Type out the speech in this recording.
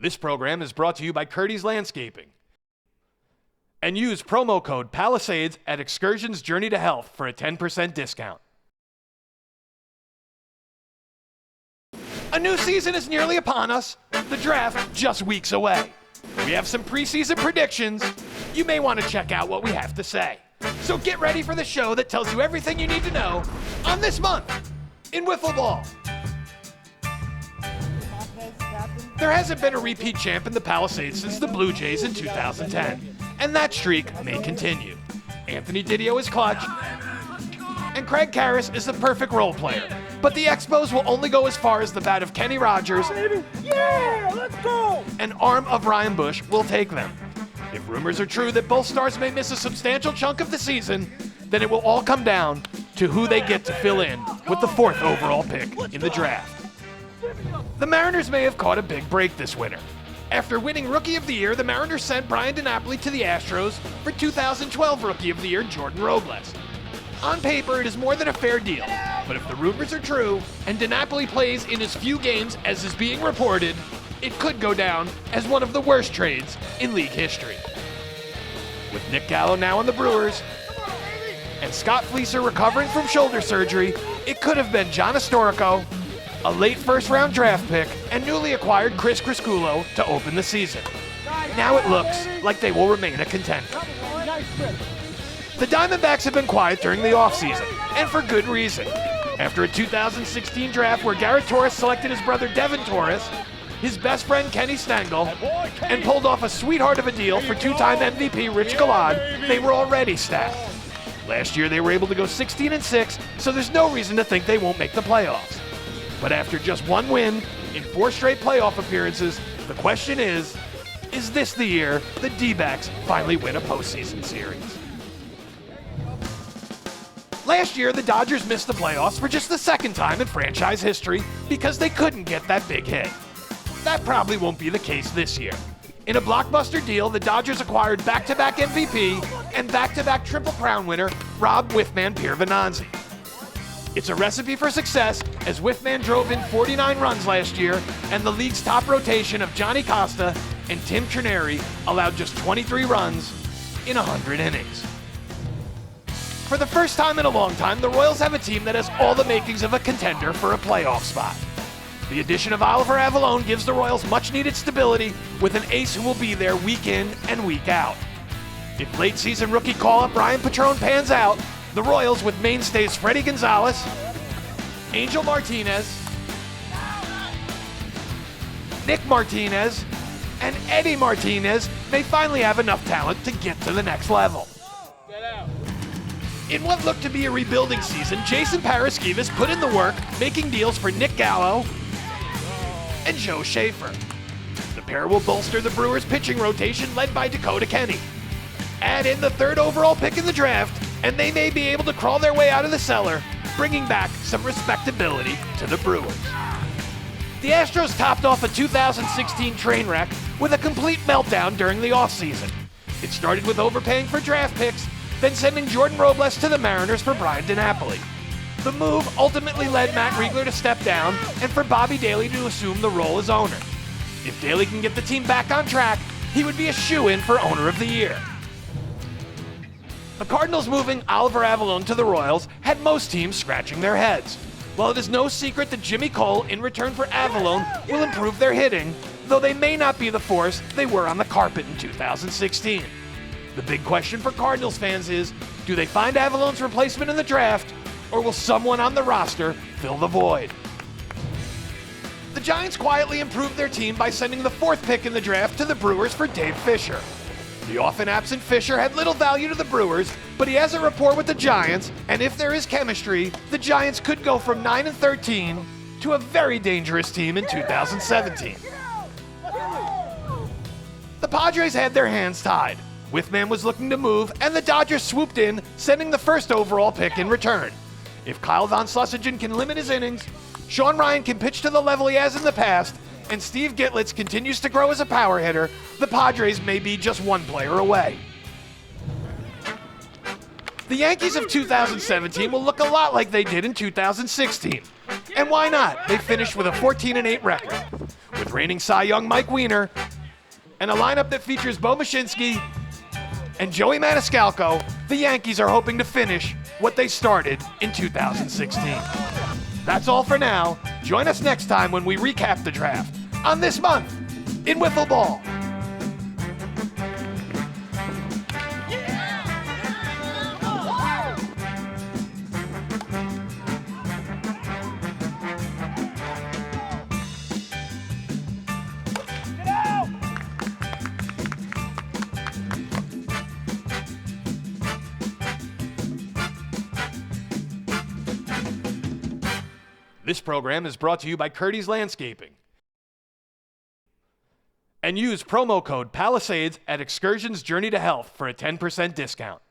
This program is brought to you by Curdy's Landscaping. And use promo code Palisades at Excursions Journey to Health for a 10% discount. A new season is nearly upon us. The draft just weeks away. We have some preseason predictions. You may want to check out what we have to say. So get ready for the show that tells you everything you need to know on this month in Wiffle Ball. There hasn't been a repeat champ in the Palisades since the Blue Jays in 2010, and that streak may continue. Anthony Didio is clutch, and Craig Karras is the perfect role player, but the Expos will only go as far as the bat of Kenny Rogers. Yeah, let's go! An arm of Ryan Bush will take them. If rumors are true that both stars may miss a substantial chunk of the season, then it will all come down to who they get to fill in with the 4th overall pick in the draft. The Mariners may have caught a big break this winter. After winning Rookie of the Year, the Mariners sent Brian DiNapoli to the Astros for 2012 Rookie of the Year Jordan Robles. On paper, it is more than a fair deal, but if the rumors are true and DiNapoli plays in as few games as is being reported, it could go down as one of the worst trades in league history. With Nick Gallo now on the Brewers and Scott Fleeser recovering from shoulder surgery, it could have been John Astorico, a late first-round draft pick, and newly acquired Chris Crisculo to open the season. Now it looks like they will remain a contender. The Diamondbacks have been quiet during the offseason, and for good reason. After a 2016 draft where Garrett Torres selected his brother Devin Torres, his best friend Kenny Stengel, and pulled off a sweetheart of a deal for two-time MVP Rich Galad, they were already stacked. Last year they were able to go 16-6, so there's no reason to think they won't make the playoffs. But after just one win in 4 straight playoff appearances, the question is this the year the D-backs finally win a postseason series? Last year, the Dodgers missed the playoffs for just the 2nd time in franchise history because they couldn't get that big hit. That probably won't be the case this year. In a blockbuster deal, the Dodgers acquired back-to-back MVP and back-to-back Triple Crown winner Rob Whiffman Piervenanzi. It's a recipe for success, as Whiffman drove in 49 runs last year, and the league's top rotation of Johnny Costa and Tim Trineri allowed just 23 runs in 100 innings. For the first time in a long time, the Royals have a team that has all the makings of a contender for a playoff spot. The addition of Oliver Avalone gives the Royals much-needed stability with an ace who will be there week in and week out. If late-season rookie call-up Ryan Patrone pans out, the Royals, with mainstays Freddie Gonzalez, Angel Martinez, Nick Martinez, and Eddie Martinez, may finally have enough talent to get to the next level. In what looked to be a rebuilding season, Jason Paraskevas put in the work, making deals for Nick Gallo and Joe Schaefer. The pair will bolster the Brewers' pitching rotation led by Dakota Kenny. Add in the 3rd overall pick in the draft, and they may be able to crawl their way out of the cellar, bringing back some respectability to the Brewers. The Astros topped off a 2016 train wreck with a complete meltdown during the offseason. It started with overpaying for draft picks, then sending Jordan Robles to the Mariners for Brian DiNapoli. The move ultimately led Matt Riegler to step down and for Bobby Daly to assume the role as owner. If Daly can get the team back on track, he would be a shoo-in for Owner of the Year. The Cardinals moving Oliver Avalone to the Royals had most teams scratching their heads. While it is no secret that Jimmy Cole, in return for Avalone, will improve their hitting, though they may not be the force they were on the carpet in 2016. The big question for Cardinals fans is, do they find Avalone's replacement in the draft, or will someone on the roster fill the void? The Giants quietly improved their team by sending the 4th pick in the draft to the Brewers for Dave Fisher. The often absent Fisher had little value to the Brewers, but he has a rapport with the Giants, and if there is chemistry, the Giants could go from 9-13 to a very dangerous team in 2017. The Padres had their hands tied. Whiffman was looking to move, and the Dodgers swooped in, sending the 1st overall pick in return. If Kyle Von Sussingen can limit his innings, Sean Ryan can pitch to the level he has in the past, and Steve Gitlitz continues to grow as a power hitter, the Padres may be just one player away. The Yankees of 2017 will look a lot like they did in 2016. And why not? They finished with a 14-8 record. With reigning Cy Young Mike Weiner and a lineup that features Bo Mashinsky and Joey Maniscalco, the Yankees are hoping to finish what they started in 2016. That's all for now. Join us next time when we recap the draft on This Month in Wiffle Ball. This program is brought to you by Curdy's Landscaping. And use promo code Palisades at Excursion's Journey to Health for a 10% discount.